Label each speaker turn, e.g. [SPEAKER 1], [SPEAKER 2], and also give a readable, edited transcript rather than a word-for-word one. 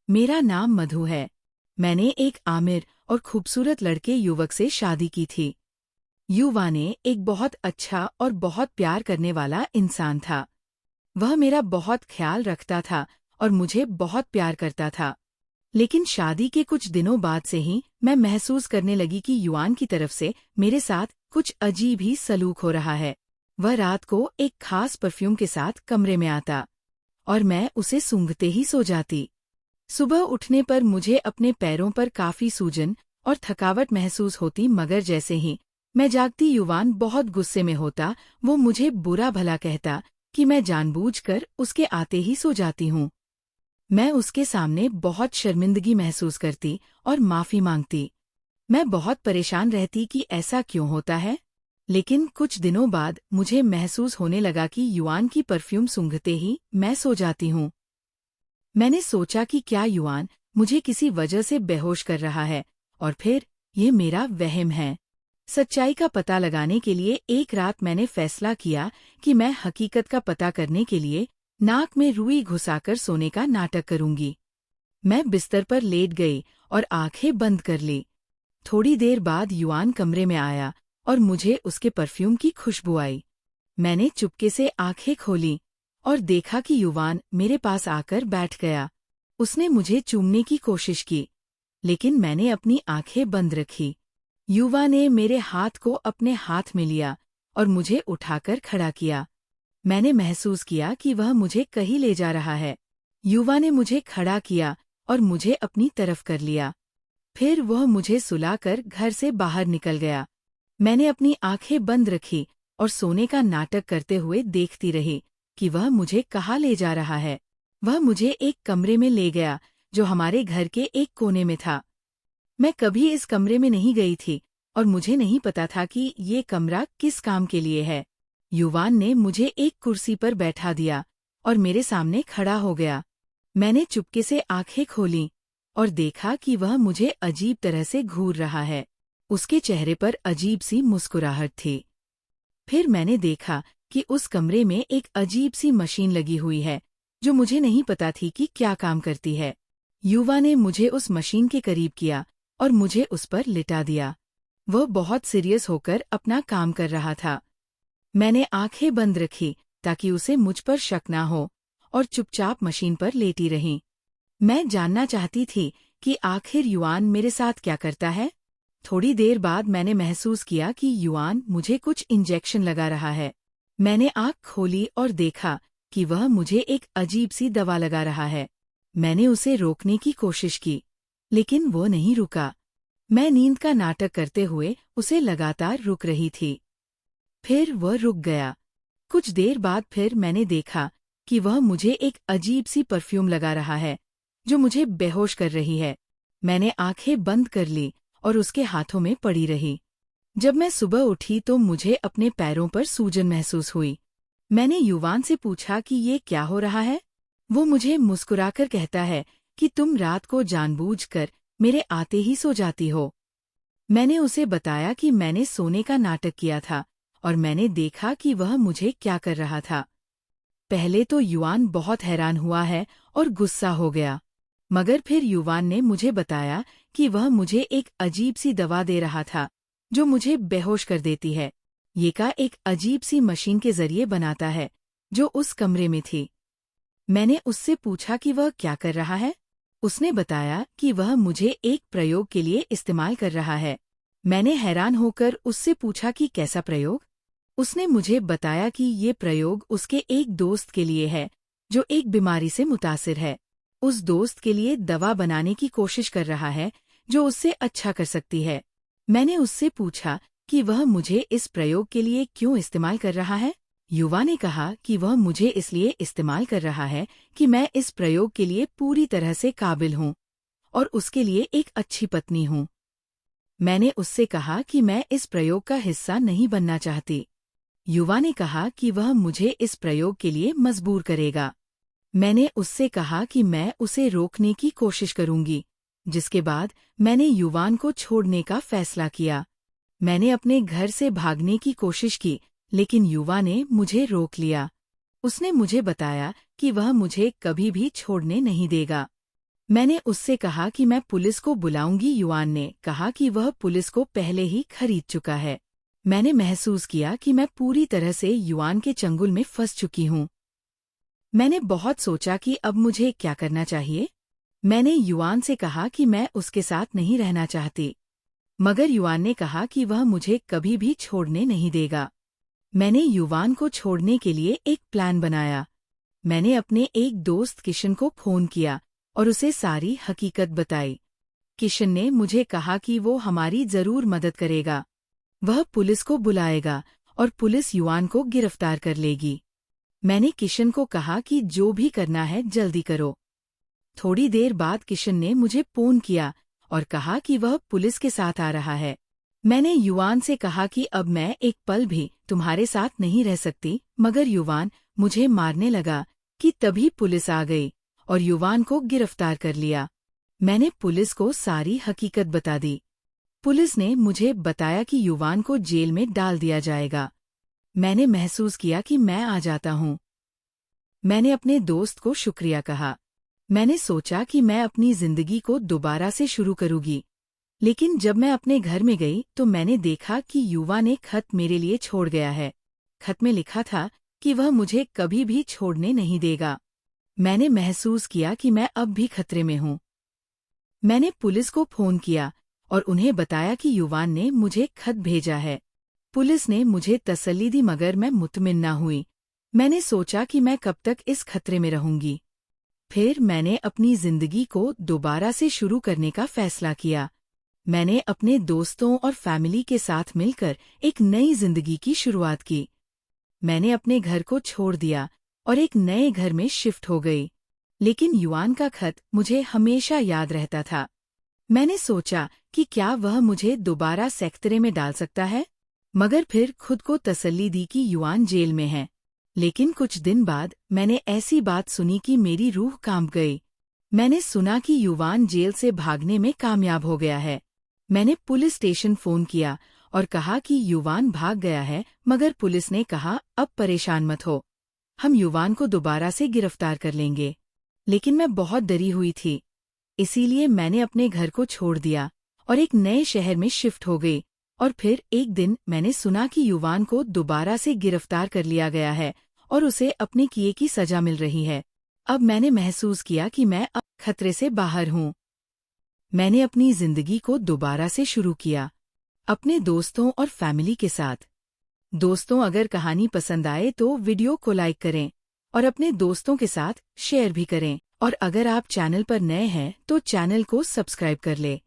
[SPEAKER 1] मेरा नाम मधु है। मैंने एक आमिर और खूबसूरत लड़के युवक से शादी की थी। युवा ने एक बहुत अच्छा और बहुत प्यार करने वाला इंसान था। वह मेरा बहुत ख्याल रखता था और मुझे बहुत प्यार करता था। लेकिन शादी के कुछ दिनों बाद से ही मैं महसूस करने लगी कि युवान की तरफ से मेरे साथ कुछ अजीब ही सलूक हो रहा है। वह रात को एक खास परफ्यूम के साथ कमरे में आता और मैं उसे सूंघते ही सो जाती। सुबह उठने पर मुझे अपने पैरों पर काफी सूजन और थकावट महसूस होती, मगर जैसे ही मैं जागती युवान बहुत गुस्से में होता। वो मुझे बुरा भला कहता कि मैं जानबूझकर उसके आते ही सो जाती हूँ। मैं उसके सामने बहुत शर्मिंदगी महसूस करती और माफी मांगती। मैं बहुत परेशान रहती कि ऐसा क्यों होता है। लेकिन कुछ दिनों बाद मुझे महसूस होने लगा कि युवान की परफ्यूम सूंघते ही मैं सो जाती हूँ। मैंने सोचा कि क्या युवान मुझे किसी वजह से बेहोश कर रहा है और फिर ये मेरा वहम है। सच्चाई का पता लगाने के लिए एक रात मैंने फैसला किया कि मैं हकीकत का पता करने के लिए नाक में रुई घुसाकर सोने का नाटक करूंगी। मैं बिस्तर पर लेट गई और आंखें बंद कर ली। थोड़ी देर बाद युवान कमरे में आया और मुझे उसके परफ्यूम की खुशबू आई। मैंने चुपके से आंखें खोली और देखा कि युवान मेरे पास आकर बैठ गया। उसने मुझे चूमने की कोशिश की, लेकिन मैंने अपनी आंखें बंद रखी। युवा ने मेरे हाथ को अपने हाथ में लिया और मुझे उठाकर खड़ा किया। मैंने महसूस किया कि वह मुझे कहीं ले जा रहा है। युवा ने मुझे खड़ा किया और मुझे अपनी तरफ कर लिया। फिर वह मुझे सुलाकर घर से बाहर निकल गया। मैंने अपनी आंखें बंद रखी और सोने का नाटक करते हुए देखती रही कि वह मुझे कहाँ ले जा रहा है। वह मुझे एक कमरे में ले गया जो हमारे घर के एक कोने में था। मैं कभी इस कमरे में नहीं गई थी और मुझे नहीं पता था कि ये कमरा किस काम के लिए है। युवान ने मुझे एक कुर्सी पर बैठा दिया और मेरे सामने खड़ा हो गया। मैंने चुपके से आंखें खोलीं और देखा कि वह मुझे अजीब तरह से घूर रहा है। उसके चेहरे पर अजीब सी मुस्कुराहट थी। फिर मैंने देखा कि उस कमरे में एक अजीब सी मशीन लगी हुई है जो मुझे नहीं पता थी कि क्या काम करती है। युवा ने मुझे उस मशीन के करीब किया और मुझे उस पर लिटा दिया। वह बहुत सीरियस होकर अपना काम कर रहा था। मैंने आंखें बंद रखी ताकि उसे मुझ पर शक ना हो और चुपचाप मशीन पर लेटी रही। मैं जानना चाहती थी कि आखिर युवान मेरे साथ क्या करता है। थोड़ी देर बाद मैंने महसूस किया कि युवान मुझे कुछ इंजेक्शन लगा रहा है। मैंने आँख खोली और देखा कि वह मुझे एक अजीब सी दवा लगा रहा है। मैंने उसे रोकने की कोशिश की, लेकिन वो नहीं रुका। मैं नींद का नाटक करते हुए उसे लगातार रुक रही थी। फिर वह रुक गया। कुछ देर बाद फिर मैंने देखा कि वह मुझे एक अजीब सी परफ्यूम लगा रहा है जो मुझे बेहोश कर रही है। मैंने आंखें बंद कर ली और उसके हाथों में पड़ी रही। जब मैं सुबह उठी तो मुझे अपने पैरों पर सूजन महसूस हुई। मैंने युवान से पूछा कि ये क्या हो रहा है। वो मुझे मुस्कुराकर कहता है कि तुम रात को जानबूझकर मेरे आते ही सो जाती हो। मैंने उसे बताया कि मैंने सोने का नाटक किया था और मैंने देखा कि वह मुझे क्या कर रहा था। पहले तो युवान बहुत हैरान हुआ है और गुस्सा हो गया, मगर फिर युवान ने मुझे बताया कि वह मुझे एक अजीब सी दवा दे रहा था जो मुझे बेहोश कर देती है। ये का एक अजीब सी मशीन के जरिए बनाता है जो उस कमरे में थी। मैंने उससे पूछा कि वह क्या कर रहा है। उसने बताया कि वह मुझे एक प्रयोग के लिए इस्तेमाल कर रहा है। मैंने हैरान होकर उससे पूछा कि कैसा प्रयोग। उसने मुझे बताया कि ये प्रयोग उसके एक दोस्त के लिए है जो एक बीमारी से मुतासिर है। उस दोस्त के लिए दवा बनाने की कोशिश कर रहा है जो उससे अच्छा कर सकती है। मैंने उससे पूछा कि वह मुझे इस प्रयोग के लिए क्यों इस्तेमाल कर रहा है। युवा ने कहा कि वह मुझे इसलिए इस्तेमाल कर रहा है कि मैं इस प्रयोग के लिए पूरी तरह से काबिल हूँ और उसके लिए एक अच्छी पत्नी हूँ। मैंने उससे कहा कि मैं इस प्रयोग का हिस्सा नहीं बनना चाहती। युवा ने कहा कि वह मुझे इस प्रयोग के लिए मजबूर करेगा। मैंने उससे कहा कि मैं उसे रोकने की कोशिश करूंगी, जिसके बाद मैंने युवान को छोड़ने का फैसला किया। मैंने अपने घर से भागने की कोशिश की, लेकिन युवा ने मुझे रोक लिया। उसने मुझे बताया कि वह मुझे कभी भी छोड़ने नहीं देगा। मैंने उससे कहा कि मैं पुलिस को बुलाऊंगी। युआन ने कहा कि वह पुलिस को पहले ही खरीद चुका है। मैंने महसूस किया कि मैं पूरी तरह से युआन के चंगुल में फंस चुकी हूँ। मैंने बहुत सोचा कि अब मुझे क्या करना चाहिए। मैंने युआन से कहा कि मैं उसके साथ नहीं रहना चाहती, मगर युआन ने कहा कि वह मुझे कभी भी छोड़ने नहीं देगा। मैंने युवान को छोड़ने के लिए एक प्लान बनाया। मैंने अपने एक दोस्त किशन को फोन किया और उसे सारी हकीकत बताई। किशन ने मुझे कहा कि वो हमारी जरूर मदद करेगा। वह पुलिस को बुलाएगा और पुलिस युआन को गिरफ्तार कर लेगी। मैंने किशन को कहा कि जो भी करना है जल्दी करो। थोड़ी देर बाद किशन ने मुझे फोन किया और कहा कि वह पुलिस के साथ आ रहा है। मैंने युवान से कहा कि अब मैं एक पल भी तुम्हारे साथ नहीं रह सकती, मगर युवान मुझे मारने लगा कि तभी पुलिस आ गई और युवान को गिरफ्तार कर लिया। मैंने पुलिस को सारी हकीकत बता दी। पुलिस ने मुझे बताया कि युवान को जेल में डाल दिया जाएगा। मैंने महसूस किया कि मैं आ जाता हूँ। मैंने अपने दोस्त को शुक्रिया कहा। मैंने सोचा कि मैं अपनी जिंदगी को दोबारा से शुरू करूंगी। लेकिन जब मैं अपने घर में गई तो मैंने देखा कि युवा ने खत मेरे लिए छोड़ गया है। खत में लिखा था कि वह मुझे कभी भी छोड़ने नहीं देगा। मैंने महसूस किया कि मैं अब भी खतरे में हूँ। मैंने पुलिस को फोन किया और उन्हें बताया कि युवान ने मुझे खत भेजा है। पुलिस ने मुझे तसल्ली दी, मगर मैं मुतमिन न हुई। मैंने सोचा कि मैं कब तक इस खतरे में रहूंगी। फिर मैंने अपनी जिंदगी को दोबारा से शुरू करने का फैसला किया। मैंने अपने दोस्तों और फैमिली के साथ मिलकर एक नई जिंदगी की शुरुआत की। मैंने अपने घर को छोड़ दिया और एक नए घर में शिफ्ट हो गई। लेकिन युआन का खत मुझे हमेशा याद रहता था। मैंने सोचा कि क्या वह मुझे दोबारा सेक्तरे में डाल सकता है, मगर फिर खुद को तसल्ली दी कि युआन जेल में है। लेकिन कुछ दिन बाद मैंने ऐसी बात सुनी कि मेरी रूह कांप गई। मैंने सुना कि युवान जेल से भागने में कामयाब हो गया है। मैंने पुलिस स्टेशन फोन किया और कहा कि युवान भाग गया है, मगर पुलिस ने कहा अब परेशान मत हो, हम युवान को दोबारा से गिरफ्तार कर लेंगे। लेकिन मैं बहुत डरी हुई थी, इसीलिए मैंने अपने घर को छोड़ दिया और एक नए शहर में शिफ्ट हो गई। और फिर एक दिन मैंने सुना कि युवान को दोबारा से गिरफ्तार कर लिया गया है और उसे अपने किए की सजा मिल रही है। अब मैंने महसूस किया कि मैं अब खतरे से बाहर हूँ। मैंने अपनी जिंदगी को दोबारा से शुरू किया, अपने दोस्तों और फैमिली के साथ। दोस्तों, अगर कहानी पसंद आए तो वीडियो को लाइक करें और अपने दोस्तों के साथ शेयर भी करें। और अगर आप चैनल पर नए हैं तो चैनल को सब्सक्राइब कर लें।